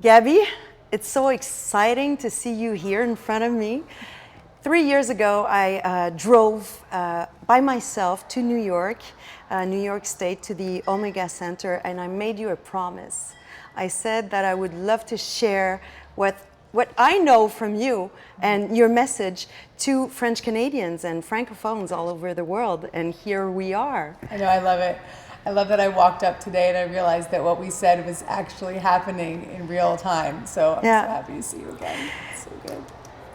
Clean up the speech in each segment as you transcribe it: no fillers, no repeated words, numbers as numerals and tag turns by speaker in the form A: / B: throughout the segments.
A: Gabby, it's so exciting to see you here in front of me. 3 years ago, I drove by myself to New York State, to the Omega Center, and I made you a promise. I said that I would love to share what I know from you and your message to French Canadians and Francophones all over the world, and here we are.
B: I know, I love it. I love that I walked up today and I realized that what we said was actually happening in real time. So I'm so happy to see you again. It's so good.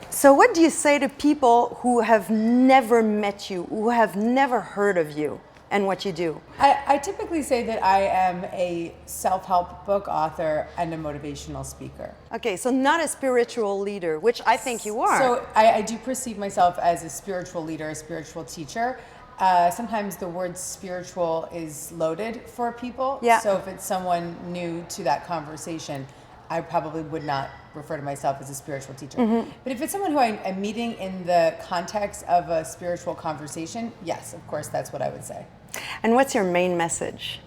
A: So what do you say to people who have never met you, who have never heard of you and what you do?
B: I typically say that I am a self-help book author and a motivational speaker.
A: Okay, so not a spiritual leader, which I think you are.
B: So I do perceive myself as a spiritual leader, a spiritual teacher. Sometimes the word spiritual is loaded for people.
A: Yeah.
B: So if it's someone new to that conversation, I probably would not refer to myself as a spiritual teacher. Mm-hmm. But if it's someone who I'm meeting in the context of a spiritual conversation, yes, of course, that's what I would say.
A: And what's your main message?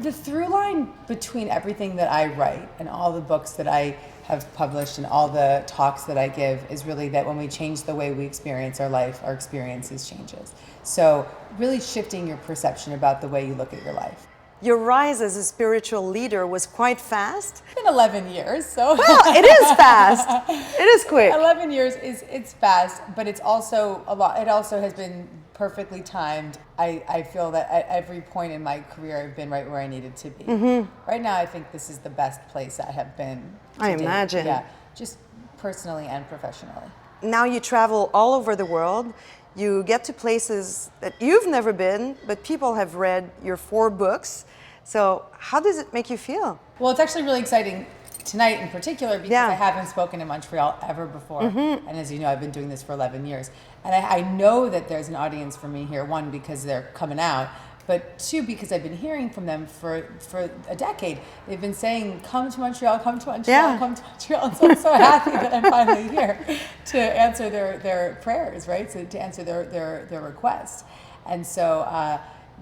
B: The through line between everything that I write and all the books that I have published and all the talks that I give is really that when we change the way we experience our life, our experiences changes. So really shifting your perception about the way you look at your life.
A: Your rise as a spiritual leader was quite fast.
B: It's been 11 years, so.
A: Well, it is fast. It is quick.
B: 11 years it's fast, but it's also a lot. It also has been perfectly timed. I feel that at every point in my career, I've been right where I needed to be. Mm-hmm. Right now, I think this is the best place I have been to date.
A: Imagine.
B: Yeah, just personally and professionally.
A: Now you travel all over the world. You get to places that you've never been, but people have read your 4 books. So how does it make you feel?
B: Well, it's actually really exciting tonight in particular because I haven't spoken in Montreal ever before. Mm-hmm. And as you know, I've been doing this for 11 years. And I know that there's an audience for me here, 1, because they're coming out, but 2, because I've been hearing from them for a decade. They've been saying, come to Montreal, come to Montreal, come to Montreal. And so I'm so happy that I'm finally here to answer their prayers, right? So to answer their requests. And so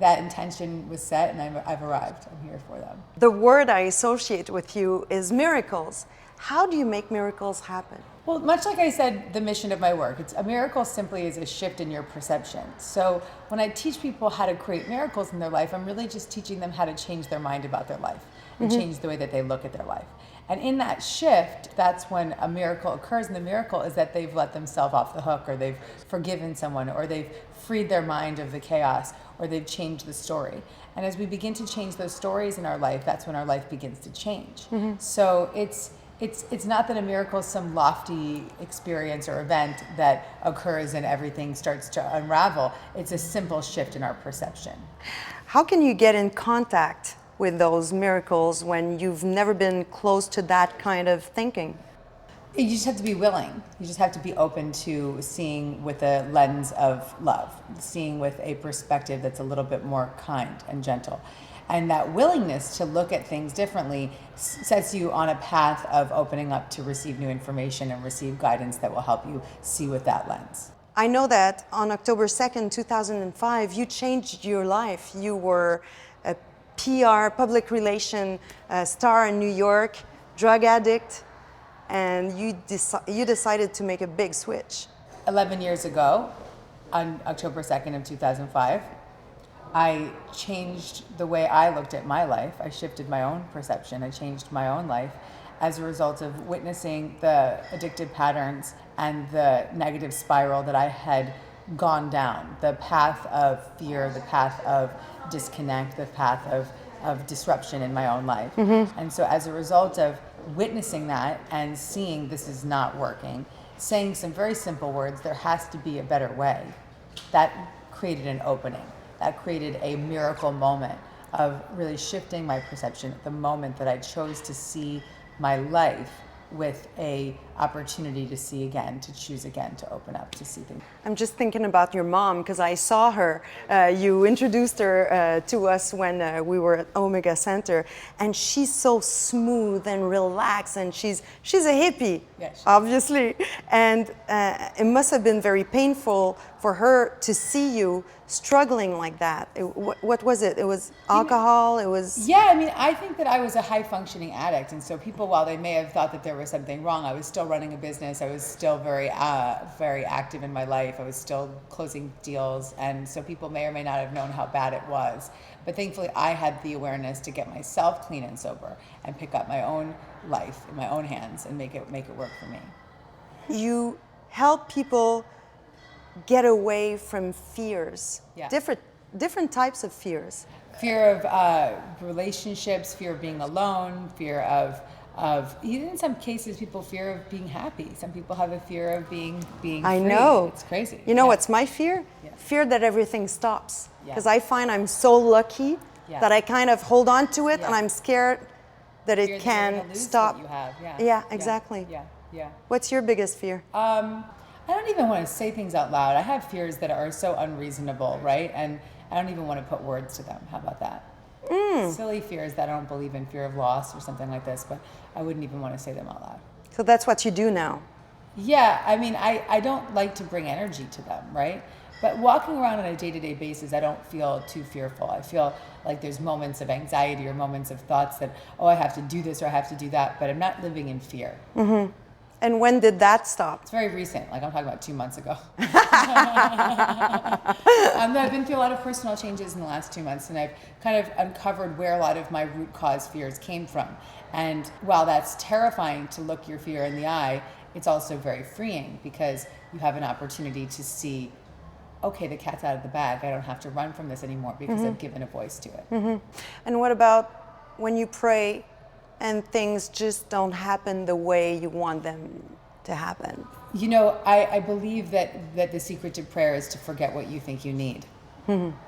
B: that intention was set and I've arrived. I'm here for them.
A: The word I associate with you is miracles. How do you make miracles happen?
B: Well, much like I said, the mission of my work, a miracle simply is a shift in your perception. So when I teach people how to create miracles in their life, I'm really just teaching them how to change their mind about their life and change the way that they look at their life. And in that shift, that's when a miracle occurs. And the miracle is that they've let themselves off the hook, or they've forgiven someone, or they've freed their mind of the chaos, or they've changed the story. And as we begin to change those stories in our life, that's when our life begins to change. Mm-hmm. So it's not that a miracle is some lofty experience or event that occurs and everything starts to unravel. It's a simple shift in our perception.
A: How can you get in contact with those miracles when you've never been close to that kind of thinking?
B: You just have to be willing. You just have to be open to seeing with a lens of love, seeing with a perspective that's a little bit more kind and gentle. And that willingness to look at things differently sets you on a path of opening up to receive new information and receive guidance that will help you see with that lens.
A: I know that on October 2nd, 2005, you changed your life. You were a PR, public relation star in New York, drug addict, and you decided to make a big switch.
B: 11 years ago, on October 2nd of 2005, I changed the way I looked at my life. I shifted my own perception. I changed my own life as a result of witnessing the addictive patterns and the negative spiral that I had gone down, the path of fear, the path of disconnect, the path of disruption in my own life. Mm-hmm. And so as a result of witnessing that and seeing this is not working, saying some very simple words, there has to be a better way, that created an opening. That created a miracle moment of really shifting my perception at the moment that I chose to see my life with a opportunity to see again, to choose again, to open up, to see things.
A: I'm just thinking about your mom because I saw her. You introduced her to us when we were at Omega Center, and she's so smooth and relaxed, and she's a hippie,
B: Yes.
A: obviously. And it must have been very painful for her to see you struggling like that. What was it? It was alcohol. It was.
B: Yeah, I mean, I think that I was a high functioning addict, and so people, while they may have thought that there was something wrong, I was still running a business. I was still very active in my life. I was still closing deals, and so people may or may not have known how bad it was. But thankfully, I had the awareness to get myself clean and sober and pick up my own life in my own hands and make it work for me.
A: You help people get away from fears,
B: Yeah.
A: different types of fears.
B: Fear of relationships, fear of being alone, fear of even in some cases people fear of being happy. Some people have a fear of being
A: I
B: free.
A: know.
B: It's crazy.
A: You know
B: Yeah.
A: what's my fear?
B: Yeah.
A: Fear that everything stops.
B: Yeah.
A: Because I find I'm so lucky
B: Yeah.
A: that I kind of hold on to it,
B: Yeah.
A: and I'm scared that
B: Fear
A: it
B: that you're
A: can
B: gonna lose
A: stop.
B: what you have. Yeah.
A: Yeah, exactly.
B: Yeah.
A: What's your biggest fear?
B: I don't even want to say things out loud. I have fears that are so unreasonable, right? And I don't even want to put words to them. How about that? Silly fears that I don't believe in, fear of loss or something like this, but I wouldn't even want to say them out loud.
A: So that's what you do now.
B: Yeah, I mean, I don't like to bring energy to them, right? But walking around on a day-to-day basis, I don't feel too fearful. I feel like there's moments of anxiety or moments of thoughts that, oh, I have to do this or I have to do that, but I'm not living in fear.
A: And when did that stop?
B: It's very recent, like I'm talking about 2 months ago. I've been through a lot of personal changes in the last 2 months, and I've kind of uncovered where a lot of my root cause fears came from. And while that's terrifying to look your fear in the eye, it's also very freeing because you have an opportunity to see, okay, the cat's out of the bag. I don't have to run from this anymore because I've given a voice to it.
A: And what about when you pray and things just don't happen the way you want them to happen?
B: You know, I believe that the secret to prayer is to forget what you think you need.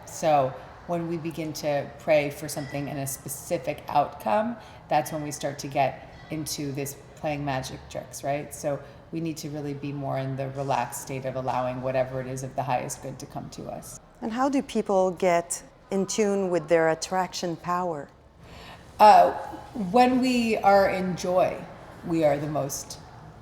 B: So when we begin to pray for something in a specific outcome, that's when we start to get into this playing magic tricks, right? So we need to really be more in the relaxed state of allowing whatever it is of the highest good to come to us.
A: And how do people get in tune with their attraction power?
B: When we are in joy, we are the most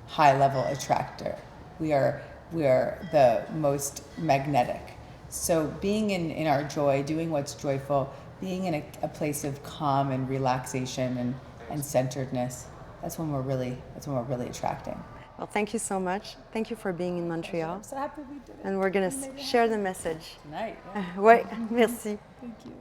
B: high-level attractor. We are the most magnetic. So being in our joy, doing what's joyful, being in a place of calm and relaxation and centeredness, that's when we're really attracting.
A: Well, thank you so much. Thank you for being in Montreal.
B: I'm so happy we did it.
A: And we're going to share the message.
B: Tonight. Yeah.
A: Ouais, merci.
B: Thank you.